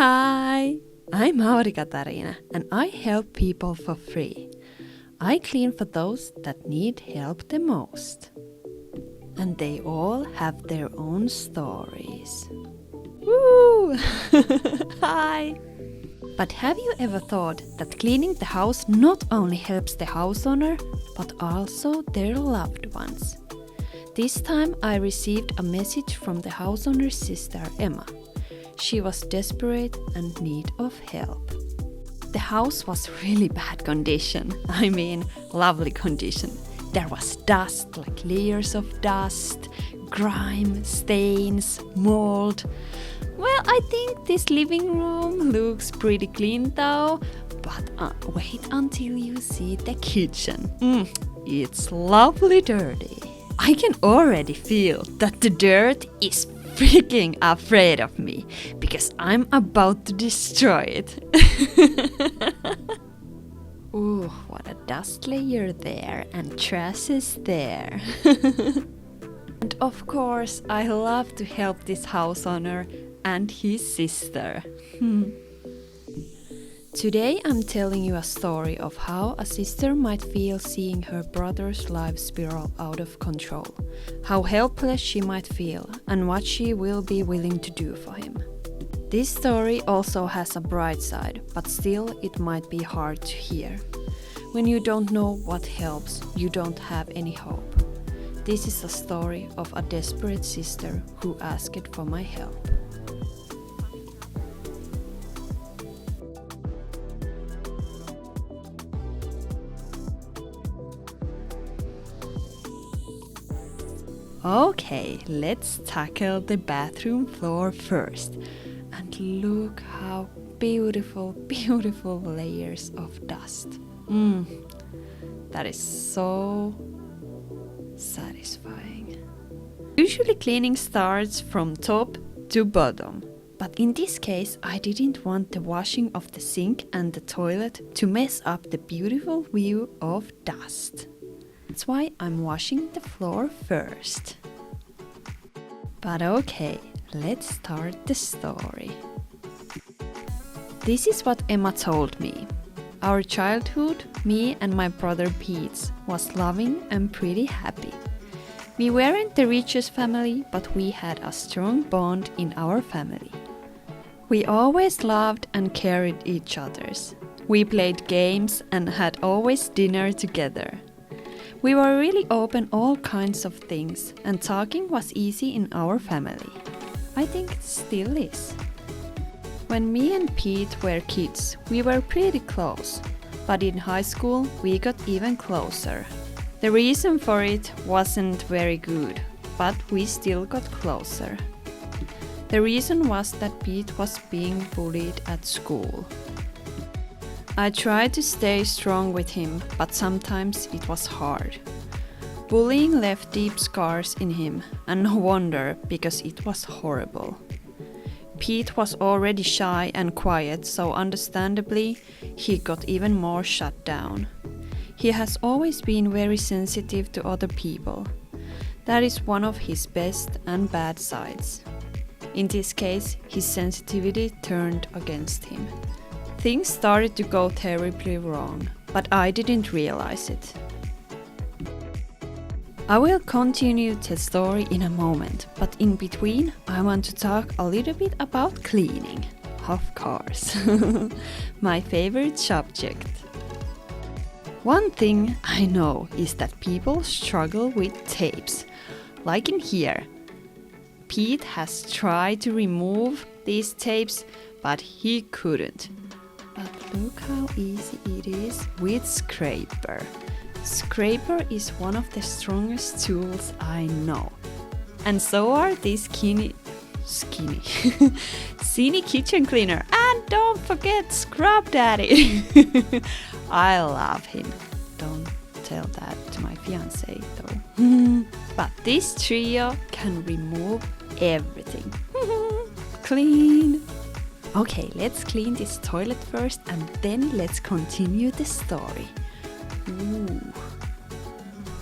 Hi, I'm Aurikatariina and I help people for free. I clean for those that need help the most. And they all have their own stories. Woo! Hi! But have you ever thought that cleaning the house not only helps the house owner, but also their loved ones? This time I received a message from the house owner's sister Emma. She was desperate and in need of help. The house was really bad condition. I mean, lovely condition. There was dust, like layers of dust, grime, stains, mold. Well, I think this living room looks pretty clean though, but wait until you see the kitchen. It's lovely dirty. I can already feel that the dirt is freaking afraid of me because I'm about to destroy it. Ooh, what a dust layer there and trashes there. And of course, I love to help this house owner and his sister. Today I'm telling you a story of how a sister might feel seeing her brother's life spiral out of control, how helpless she might feel, and what she will be willing to do for him. This story also has a bright side, but still it might be hard to hear. When you don't know what helps, you don't have any hope. This is a story of a desperate sister who asked for my help. Okay, let's tackle the bathroom floor first. And look how beautiful, beautiful layers of dust. That is so satisfying. Usually cleaning starts from top to bottom. But in this case, I didn't want the washing of the sink and the toilet to mess up the beautiful view of dust. That's why I'm washing the floor first. But okay, let's start the story. This is what Emma told me. Our childhood, me and my brother Pete, was loving and pretty happy. We weren't the richest family, but we had a strong bond in our family. We always loved and cared each other's. We played games and had always dinner together. We were really open all kinds of things, and talking was easy in our family. I think it still is. When me and Pete were kids, we were pretty close, but in high school we got even closer. The reason for it wasn't very good, but we still got closer. The reason was that Pete was being bullied at school. I tried to stay strong with him, but sometimes it was hard. Bullying left deep scars in him, and no wonder, because it was horrible. Pete was already shy and quiet, so understandably, he got even more shut down. He has always been very sensitive to other people. That is one of his best and bad sides. In this case, his sensitivity turned against him. Things started to go terribly wrong, but I didn't realize it. I will continue the story in a moment, but in between I want to talk a little bit about cleaning. Of course, my favorite subject. One thing I know is that people struggle with tapes, like in here. Pete has tried to remove these tapes, but he couldn't. But look how easy it is with scraper. Scraper is one of the strongest tools I know. And so are these skinny kitchen cleaner. And don't forget Scrub Daddy. I love him. Don't tell that to my fiance though. But this trio can remove everything. Clean. Okay, let's clean this toilet first and then let's continue the story. Ooh,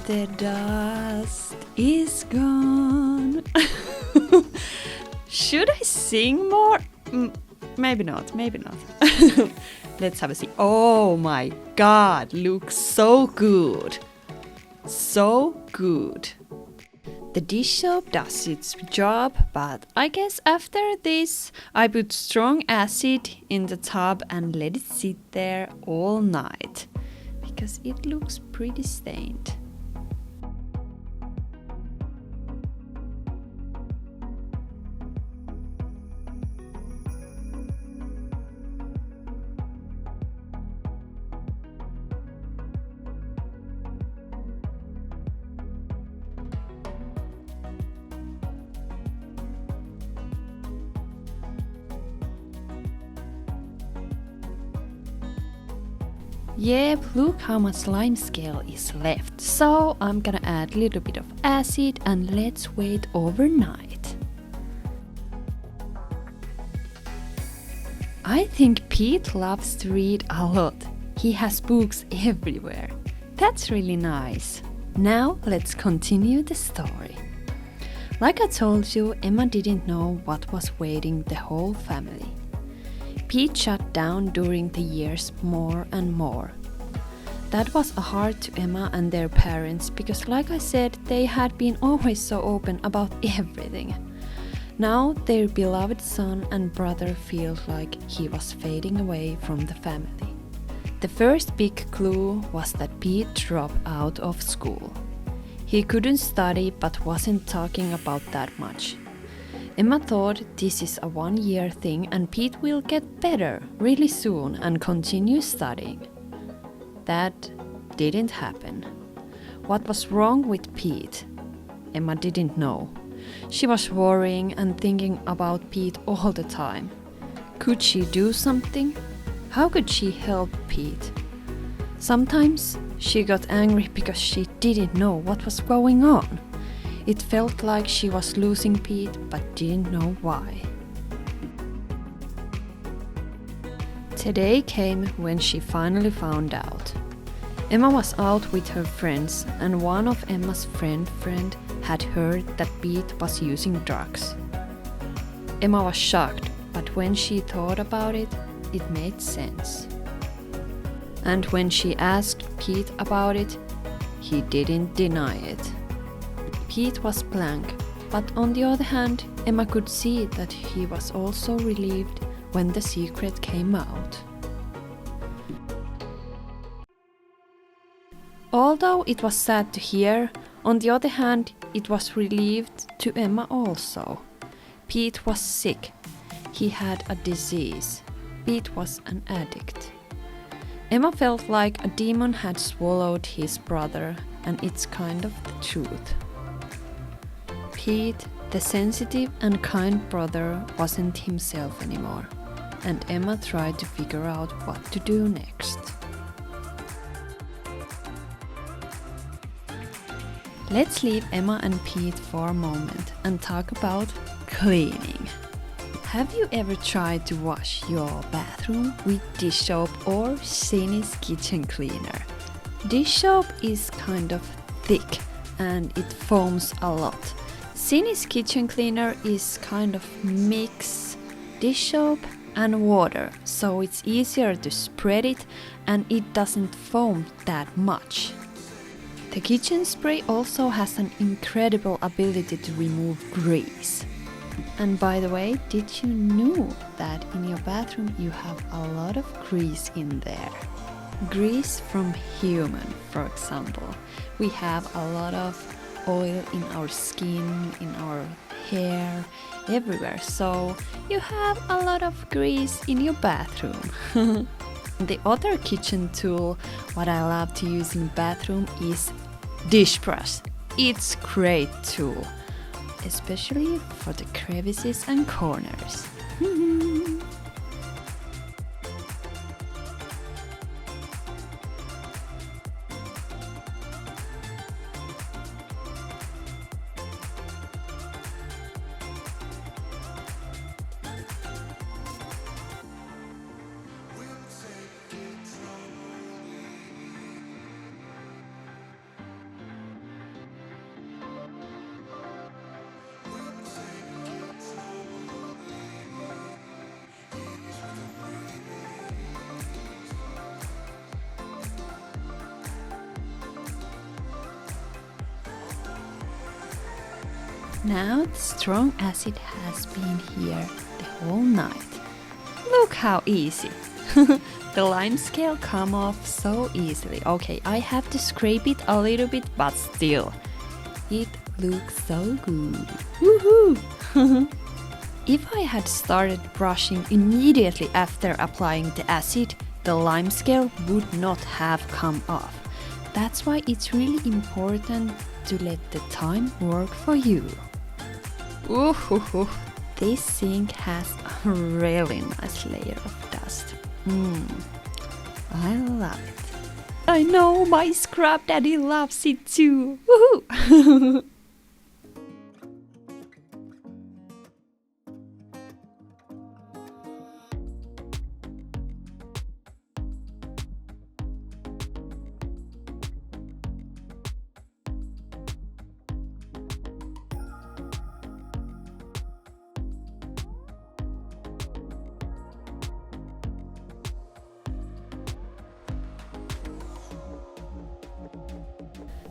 the dust is gone. Should I sing more? maybe not, maybe not. Let's have a see. Oh my god, looks so good. So good. The dish soap does its job, but I guess after this I put strong acid in the tub and let it sit there all night, because it looks pretty stained. Yep, look how much lime scale is left. So I'm gonna add a little bit of acid and let's wait overnight. I think Pete loves to read a lot. He has books everywhere. That's really nice. Now let's continue the story. Like I told you, Emma didn't know what was waiting the whole family. Pete shut down during the years more and more. That was hard to Emma and their parents because, like I said, they had been always so open about everything. Now their beloved son and brother feel like he was fading away from the family. The first big clue was that Pete dropped out of school. He couldn't study but wasn't talking about that much. Emma thought this is a one-year thing and Pete will get better really soon and continue studying. That didn't happen. What was wrong with Pete? Emma didn't know. She was worrying and thinking about Pete all the time. Could she do something? How could she help Pete? Sometimes she got angry because she didn't know what was going on. It felt like she was losing Pete but didn't know why. Today came when she finally found out. Emma was out with her friends and one of Emma's friend had heard that Pete was using drugs. Emma was shocked, but when she thought about it, it made sense. And when she asked Pete about it, he didn't deny it. Pete was blank, but on the other hand, Emma could see that he was also relieved when the secret came out. Although it was sad to hear, on the other hand, it was relieved to Emma also. Pete was sick. He had a disease. Pete was an addict. Emma felt like a demon had swallowed his brother, and it's kind of the truth. Pete, the sensitive and kind brother, wasn't himself anymore, and Emma tried to figure out what to do next. Let's leave Emma and Pete for a moment and talk about cleaning. Have you ever tried to wash your bathroom with dish soap or Squeegee's kitchen cleaner? Dish soap is kind of thick and it foams a lot. Squeegee's kitchen cleaner is kind of mix dish soap and water, so it's easier to spread it and it doesn't foam that much. The kitchen spray also has an incredible ability to remove grease. And by the way, did you know that in your bathroom you have a lot of grease in there? Grease from human, for example. We have a lot of oil in our skin, in our hair, everywhere. So you have a lot of grease in your bathroom. The other kitchen tool what I love to use in bathroom is dish brush. It's great tool, especially for the crevices and corners. Now the strong acid has been here the whole night. Look how easy! The lime scale come off so easily. Okay, I have to scrape it a little bit, but still, it looks so good. Woohoo! If I had started brushing immediately after applying the acid, the lime scale would not have come off. That's why it's really important to let the time work for you. Ooh, this sink has a really nice layer of dust. I love it. I know my scrub daddy loves it too. Woohoo!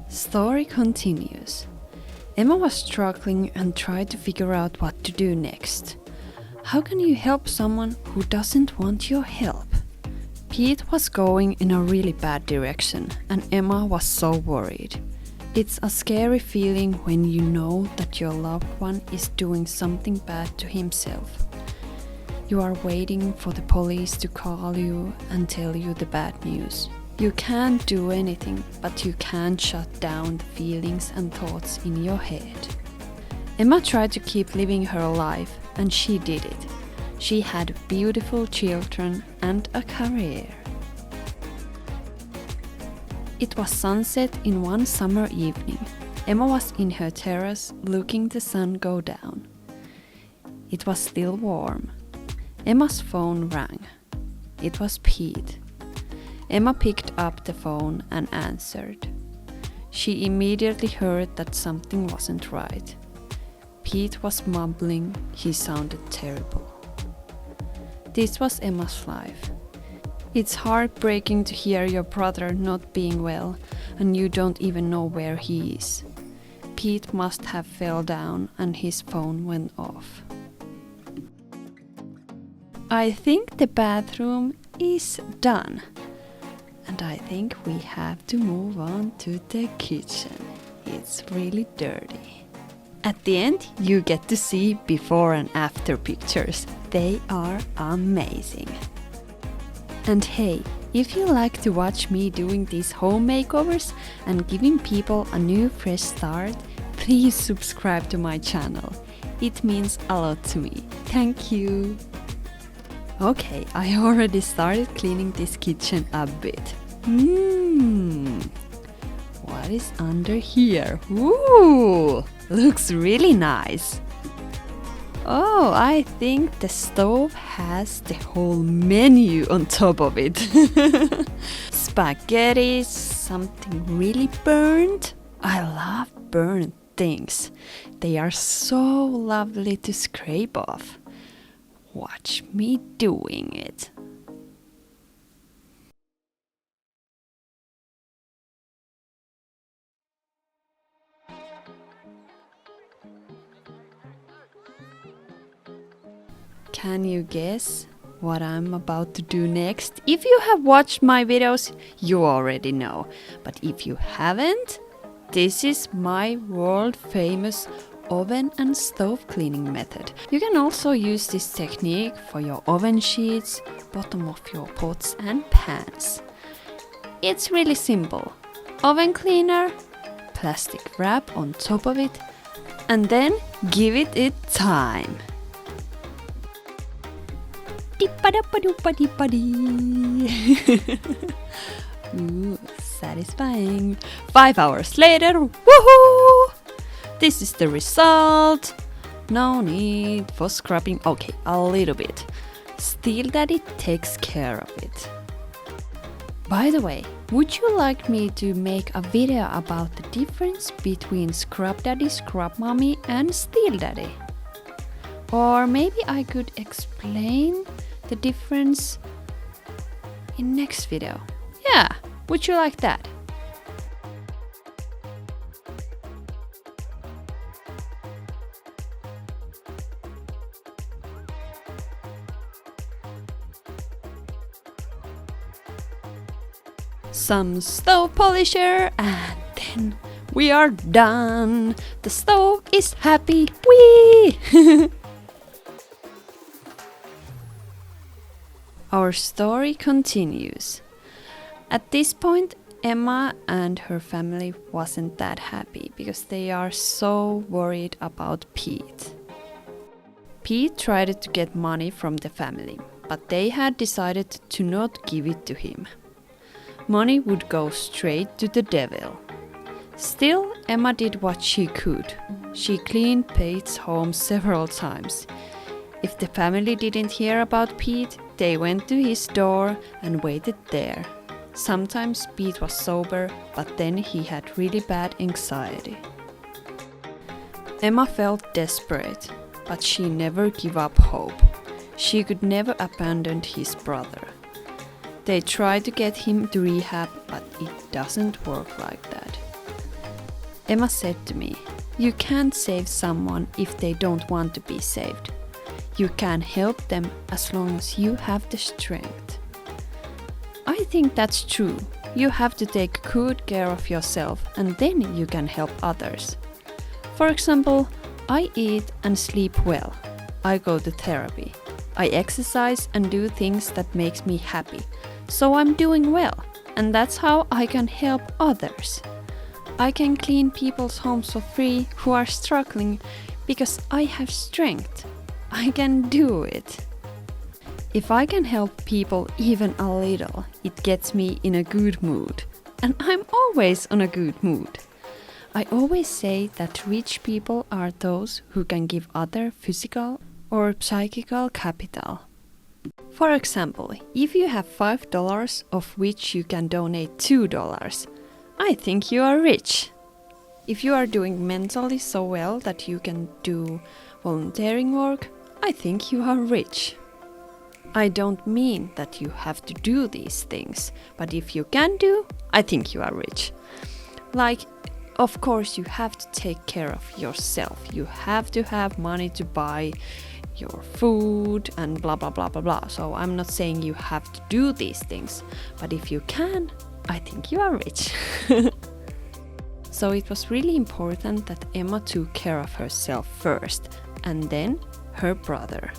Story continues. Emma was struggling and tried to figure out what to do next. How can you help someone who doesn't want your help? Pete was going in a really bad direction and Emma was so worried. It's a scary feeling when you know that your loved one is doing something bad to himself. You are waiting for the police to call you and tell you the bad news. You can't do anything, but you can shut down the feelings and thoughts in your head. Emma tried to keep living her life, and she did it. She had beautiful children and a career. It was sunset in one summer evening. Emma was in her terrace looking the sun go down. It was still warm. Emma's phone rang. It was Pete. Emma picked up the phone and answered. She immediately heard that something wasn't right. Pete was mumbling, he sounded terrible. This was Emma's life. It's heartbreaking to hear your brother not being well and you don't even know where he is. Pete must have fell down and his phone went off. I think the bathroom is done. And I think we have to move on to the kitchen. It's really dirty. At the end, you get to see before and after pictures. They are amazing. And hey, if you like to watch me doing these home makeovers and giving people a new fresh start, please subscribe to my channel. It means a lot to me. Thank you. Okay, I already started cleaning this kitchen a bit. What is under here? Ooh, looks really nice. Oh, I think the stove has the whole menu on top of it. Spaghetti, something really burnt. I love burnt things. They are so lovely to scrape off. Watch me doing it. Can you guess what I'm about to do next? If you have watched my videos, you already know. But if you haven't, this is my world famous oven and stove cleaning method. You can also use this technique for your oven sheets, bottom of your pots and pans. It's really simple. Oven cleaner, plastic wrap on top of it, and then give it time. Ooh, satisfying. 5 hours later, woohoo! This is the result. No need for scrubbing. Okay, a little bit. Steel Daddy takes care of it. By the way, would you like me to make a video about the difference between Scrub Daddy, Scrub Mommy and Steel Daddy? Or maybe I could explain the difference in next video. Yeah, would you like that? some stove polisher, and then we are done. The stove is happy. Whee! Our story continues. At this point, Emma and her family wasn't that happy because they are so worried about Pete. Pete tried to get money from the family, but they had decided to not give it to him. Money would go straight to the devil. Still, Emma did what she could. She cleaned Pete's home several times. If the family didn't hear about Pete, they went to his door and waited there. Sometimes Pete was sober, but then he had really bad anxiety. Emma felt desperate, but she never gave up hope. She could never abandon his brother. They tried to get him to rehab, but it doesn't work like that. Emma said to me, "You can't save someone if they don't want to be saved. You can help them as long as you have the strength." I think that's true. You have to take good care of yourself and then you can help others. For example, I eat and sleep well. I go to therapy. I exercise and do things that makes me happy. So I'm doing well, and that's how I can help others. I can clean people's homes for free who are struggling because I have strength. I can do it. If I can help people even a little, it gets me in a good mood. And I'm always on a good mood. I always say that rich people are those who can give other physical or psychical capital. For example, if you have $5 of which you can donate $2, I think you are rich. If you are doing mentally so well that you can do volunteering work, I think you are rich. I don't mean that you have to do these things, but if you can do, I think you are rich. Like, of course, you have to take care of yourself. You have to have money to buy your food and blah blah blah blah blah. So I'm not saying you have to do these things, but if you can, I think you are rich. So it was really important that Emma took care of herself first, and then her brother.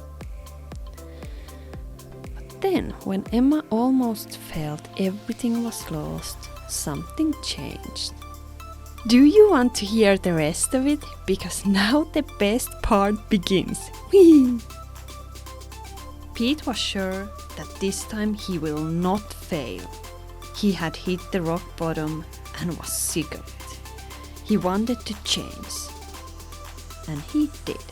But then, when Emma almost felt everything was lost, something changed. Do you want to hear the rest of it? Because now the best part begins. Whee! Pete was sure that this time he will not fail. He had hit the rock bottom and was sick of it. He wanted to change. And he did.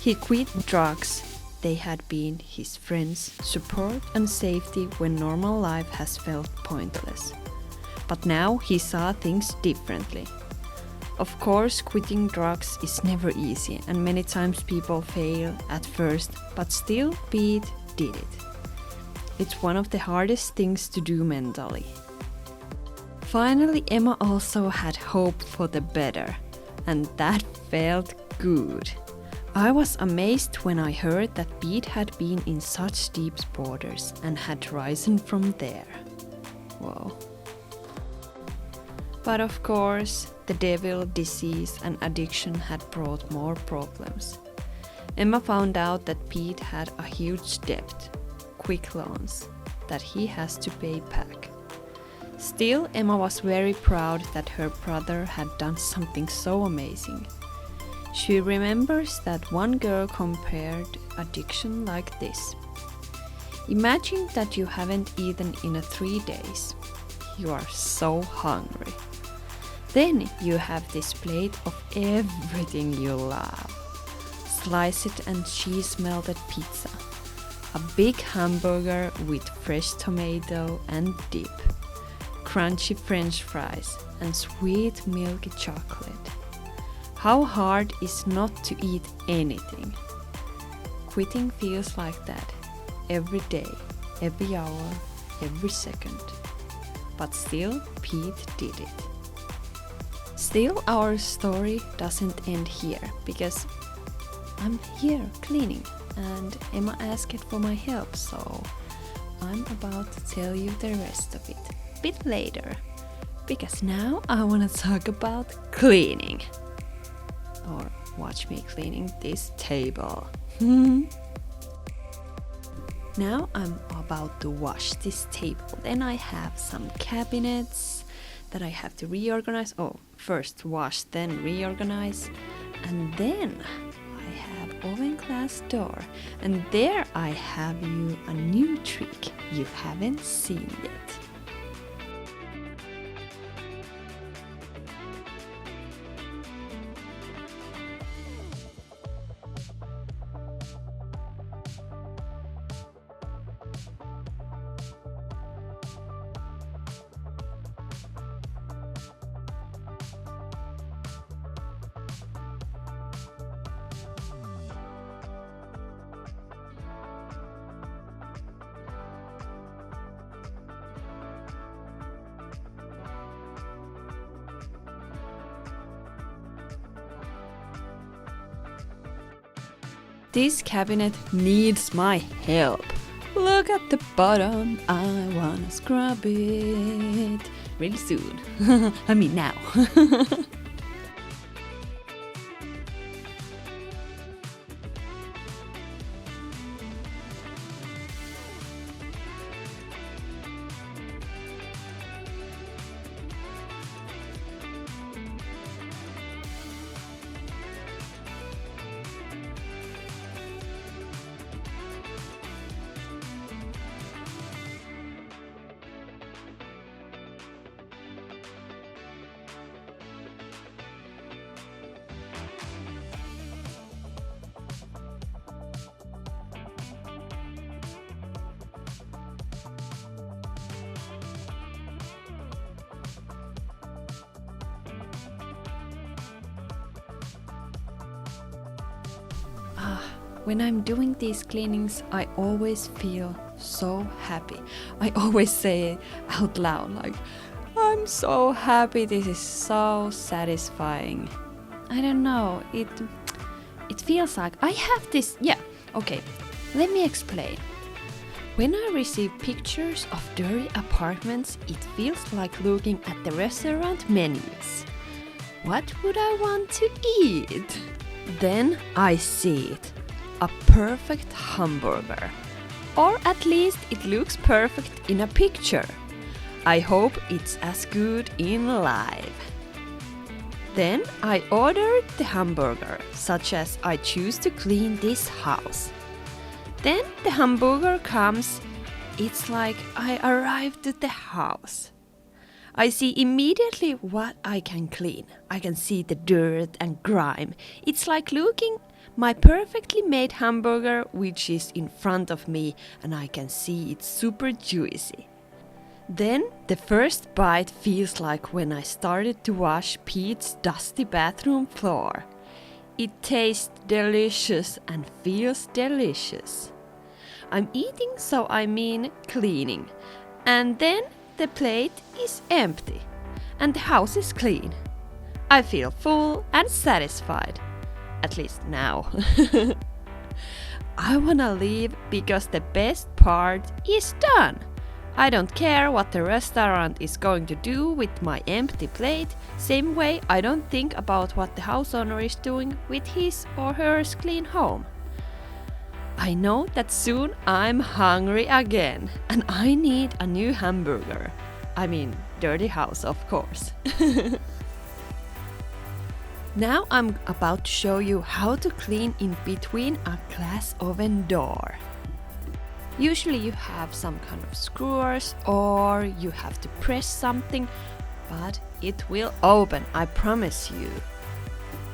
He quit drugs. They had been his friends' support and safety when normal life has felt pointless. But now he saw things differently. Of course, quitting drugs is never easy, and many times people fail at first, but still Pete did it. It's one of the hardest things to do mentally. Finally, Emma also had hope for the better, and that felt good. I was amazed when I heard that Pete had been in such deep waters and had risen from there. Whoa. But of course, the devil, disease and addiction had brought more problems. Emma found out that Pete had a huge debt, quick loans, that he has to pay back. Still, Emma was very proud that her brother had done something so amazing. She remembers that one girl compared addiction like this. Imagine that you haven't eaten in 3 days. You are so hungry. Then you have this plate of everything you love. Sliced and cheese melted pizza. A big hamburger with fresh tomato and dip. Crunchy french fries and sweet milky chocolate. How hard is not to eat anything? Quitting feels like that. Every day, every hour, every second. But still, Pete did it. Still, our story doesn't end here, because I'm here cleaning and Emma asked for my help, so I'm about to tell you the rest of it. bit later. Because now I want to talk about cleaning. Or watch me cleaning this table. Now I'm about to wash this table. Then I have some cabinets that I have to reorganize. Oh, first wash, then reorganize. And then I have oven glass door. And there I have you a new trick you haven't seen yet. This cabinet needs my help. Look at the bottom, I wanna scrub it. Really soon. I mean now. When I'm doing these cleanings, I always feel so happy. I always say it out loud, like, I'm so happy, this is so satisfying. I don't know, it feels like I have this, okay, let me explain. When I receive pictures of dirty apartments, it feels like looking at the restaurant menus. What would I want to eat? Then I see it. A perfect hamburger. Or at least it looks perfect in a picture. I hope it's as good in live. Then I ordered the hamburger, such as I choose to clean this house. Then the hamburger comes. It's like I arrived at the house. I see immediately what I can clean. I can see the dirt and grime. It's like looking my perfectly made hamburger, which is in front of me, and I can see it's super juicy. Then the first bite feels like when I started to wash Pete's dusty bathroom floor. It tastes delicious and feels delicious. I'm eating, so I mean cleaning. And then the plate is empty and the house is clean. I feel full and satisfied. At least now. I wanna leave because the best part is done. I don't care what the restaurant is going to do with my empty plate. Same way I don't think about what the house owner is doing with his or her clean home. I know that soon I'm hungry again and I need a new hamburger. I mean, dirty house, of course. Now I'm about to show you how to clean in between a glass oven door. Usually you have some kind of screws or you have to press something, but it will open, I promise you.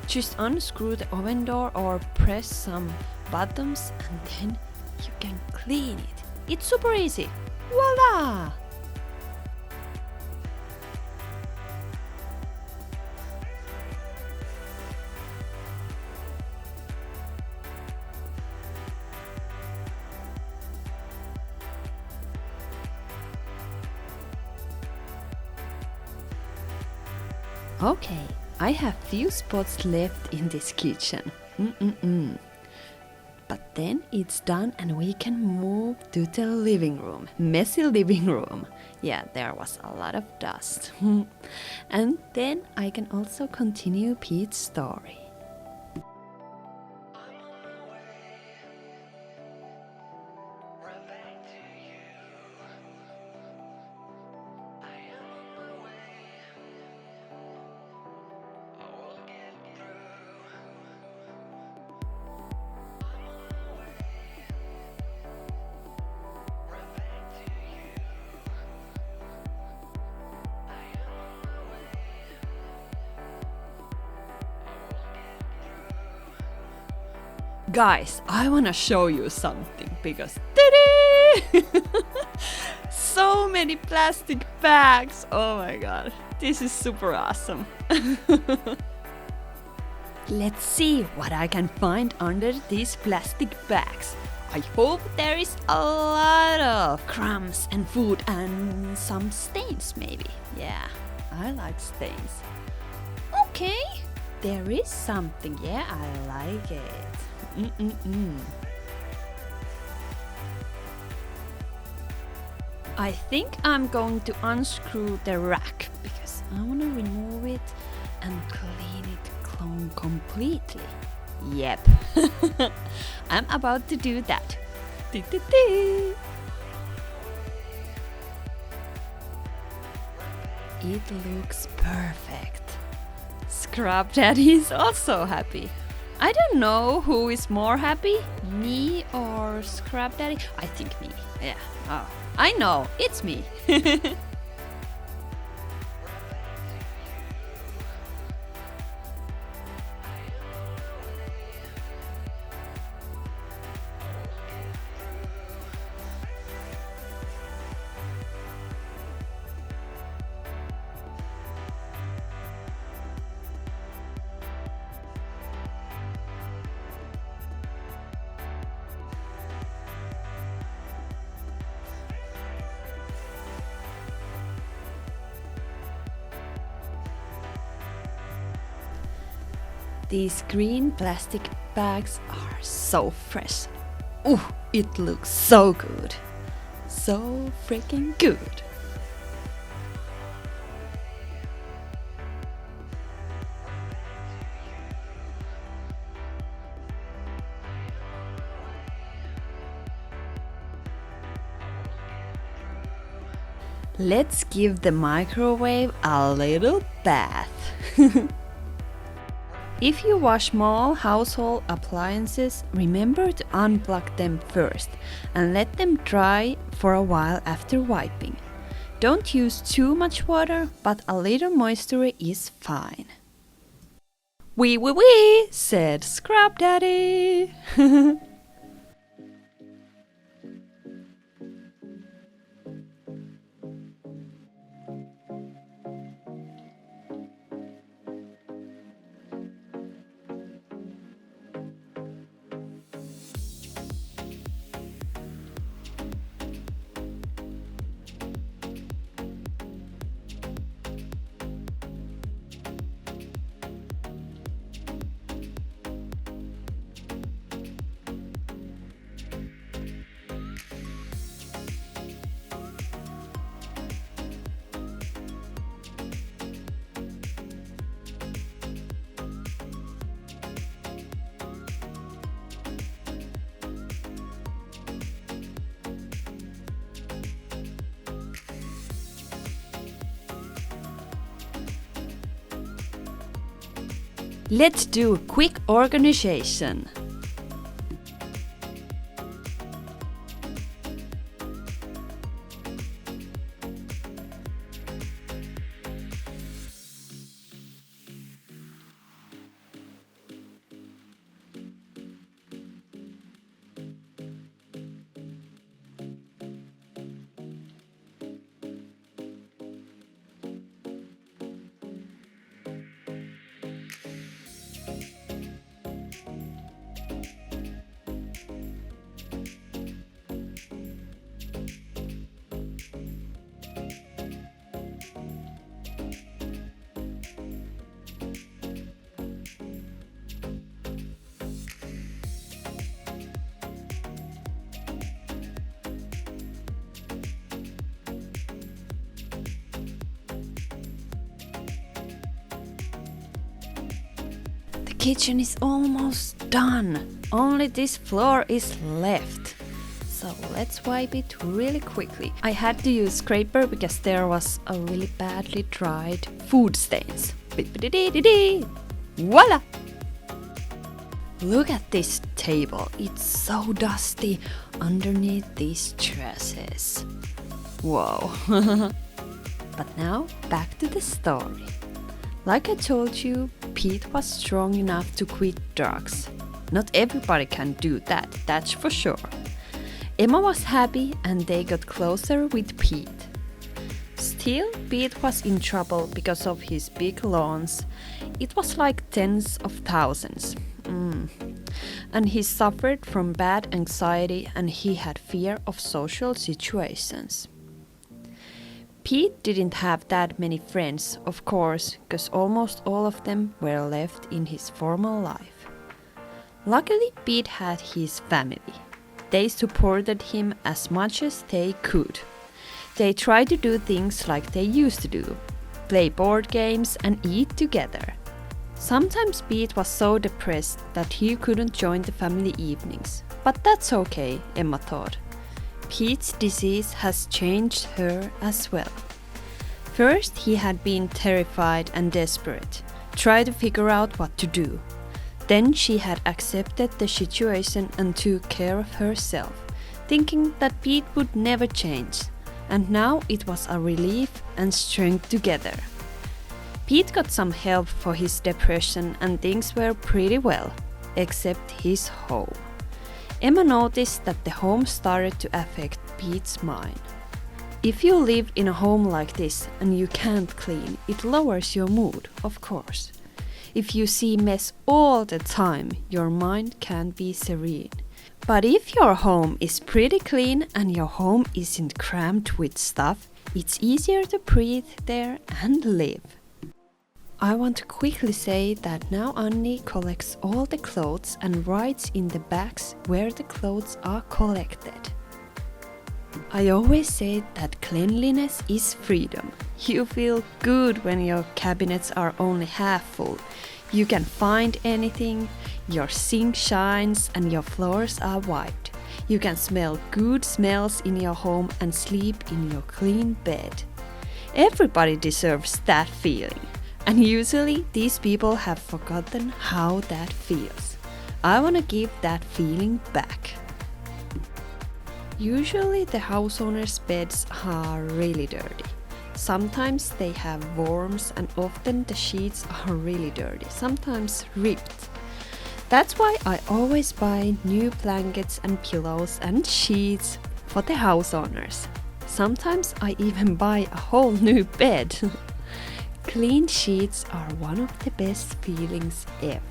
Just unscrew the oven door or press some buttons and then you can clean it. It's super easy. Voila! Okay, I have few spots left in this kitchen. But then it's done and we can move to the living room. Messy living room. Yeah, there was a lot of dust. And then I can also continue Pete's story. Guys, I wanna show you something because so many plastic bags. Oh my god, this is super awesome. Let's see what I can find under these plastic bags. I hope there is a lot of crumbs and food and some stains maybe. Yeah, I like stains. Okay, there is something. Yeah, I like it. I think I'm going to unscrew the rack because I want to remove it and clean it completely. Yep, I'm about to do that. It looks perfect. Scrub Daddy is also happy. I don't know who is more happy, me or Scrub Daddy. I think me. Yeah. Oh, I know, it's me. These green plastic bags are so fresh. Ooh, it looks so good. So freaking good. Let's give the microwave a little bath. If you wash small household appliances, remember to unplug them first and let them dry for a while after wiping. Don't use too much water, but a little moisture is fine. Wee, said Scrub Daddy. Let's do a quick organization. kitchen is almost done. Only this floor is left. So let's wipe it really quickly. I had to use scraper because there was a really badly dried food stains. Voila! Look at this table. It's so dusty underneath these trashes. Whoa. But now back to the story. Like I told you, Pete was strong enough to quit drugs. Not everybody can do that, that's for sure. Emma was happy and they got closer with Pete. Still, Pete was in trouble because of his big loans. It was like tens of thousands. And he suffered from bad anxiety and he had fear of social situations. Pete didn't have that many friends, of course, because almost all of them were left in his formal life. Luckily, Pete had his family. They supported him as much as they could. They tried to do things like they used to do, play board games and eat together. Sometimes Pete was so depressed that he couldn't join the family evenings, but that's okay, Emma thought. Pete's disease has changed her as well. First, he had been terrified and desperate, tried to figure out what to do. Then she had accepted the situation and took care of herself, thinking that Pete would never change, and now it was a relief and strength together. Pete got some help for his depression and things were pretty well, except his home. Emma noticed that the home started to affect Pete's mind. If you live in a home like this and you can't clean, it lowers your mood, of course. If you see mess all the time, your mind can't be serene. But if your home is pretty clean and your home isn't crammed with stuff, it's easier to breathe there and live. I want to quickly say that now Annie collects all the clothes and writes in the bags where the clothes are collected. I always say that cleanliness is freedom. You feel good when your cabinets are only half full. You can find anything, your sink shines and your floors are wiped. You can smell good smells in your home and sleep in your clean bed. Everybody deserves that feeling. And usually these people have forgotten how that feels. I want to give that feeling back. Usually the house owners' beds are really dirty. Sometimes they have worms and often the sheets are really dirty, sometimes ripped. That's why I always buy new blankets and pillows and sheets for the house owners. Sometimes I even buy a whole new bed. Clean sheets are one of the best feelings ever.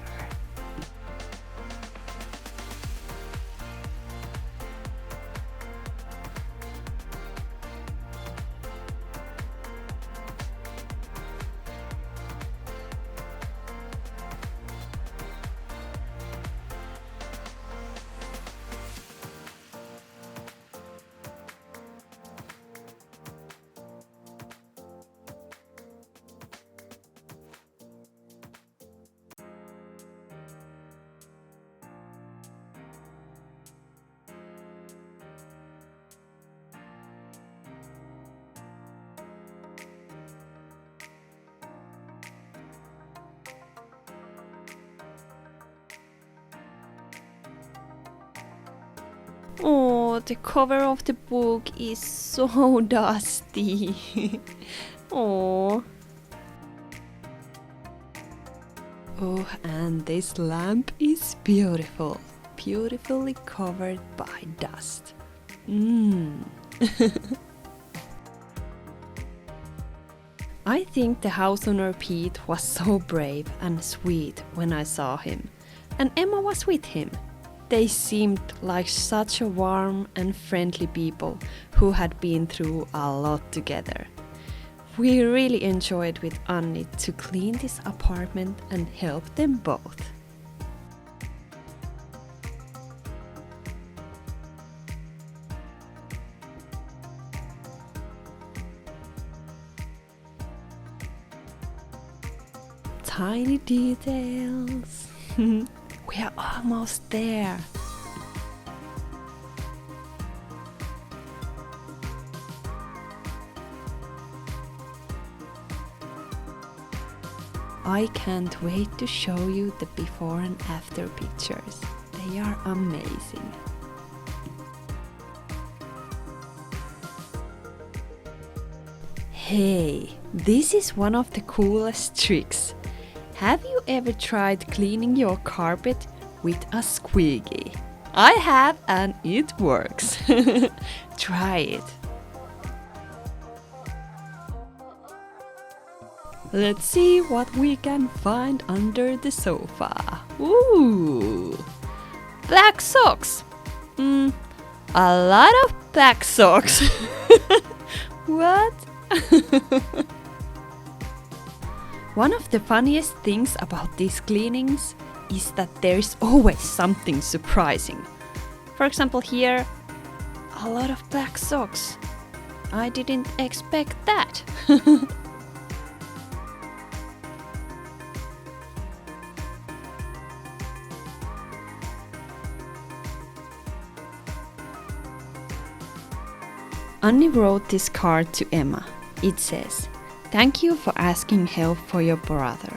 Oh, the cover of the book is so dusty. Oh. Oh, and this lamp is beautiful. Beautifully covered by dust. I think the house owner Pete was so brave and sweet when I saw him, and Emma was with him. They seemed like such a warm and friendly people who had been through a lot together. We really enjoyed with Annie to clean this apartment and help them both. Tiny details. We are almost there. I can't wait to show you the before and after pictures. They are amazing. Hey, this is one of the coolest tricks. Have you ever tried cleaning your carpet with a squeegee? I have, and it works. Try it. Let's see what we can find under the sofa. Ooh! Black socks! A lot of black socks. What? One of the funniest things about these cleanings is that there is always something surprising. For example, here, a lot of black socks. I didn't expect that. Annie wrote this card to Emma. It says, "Thank you for asking help for your brother.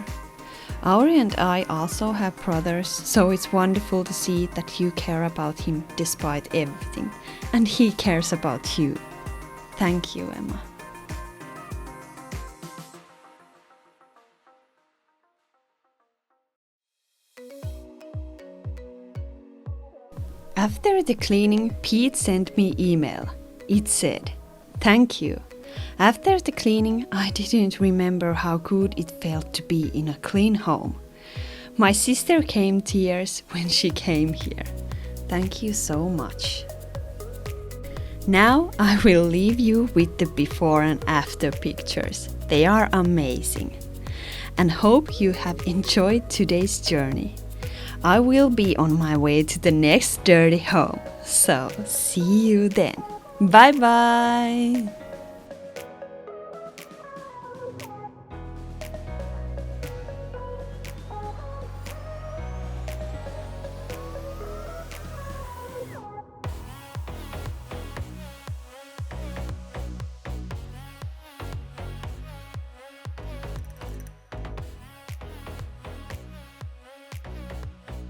Auri and I also have brothers, so it's wonderful to see that you care about him despite everything, and he cares about you. Thank you, Emma." After the cleaning, Pete sent me email. It said, "Thank you. After the cleaning, I didn't remember how good it felt to be in a clean home. My sister came tears when she came here. Thank you so much." Now I will leave you with the before and after pictures. They are amazing. And hope you have enjoyed today's journey. I will be on my way to the next dirty home. So see you then. Bye bye!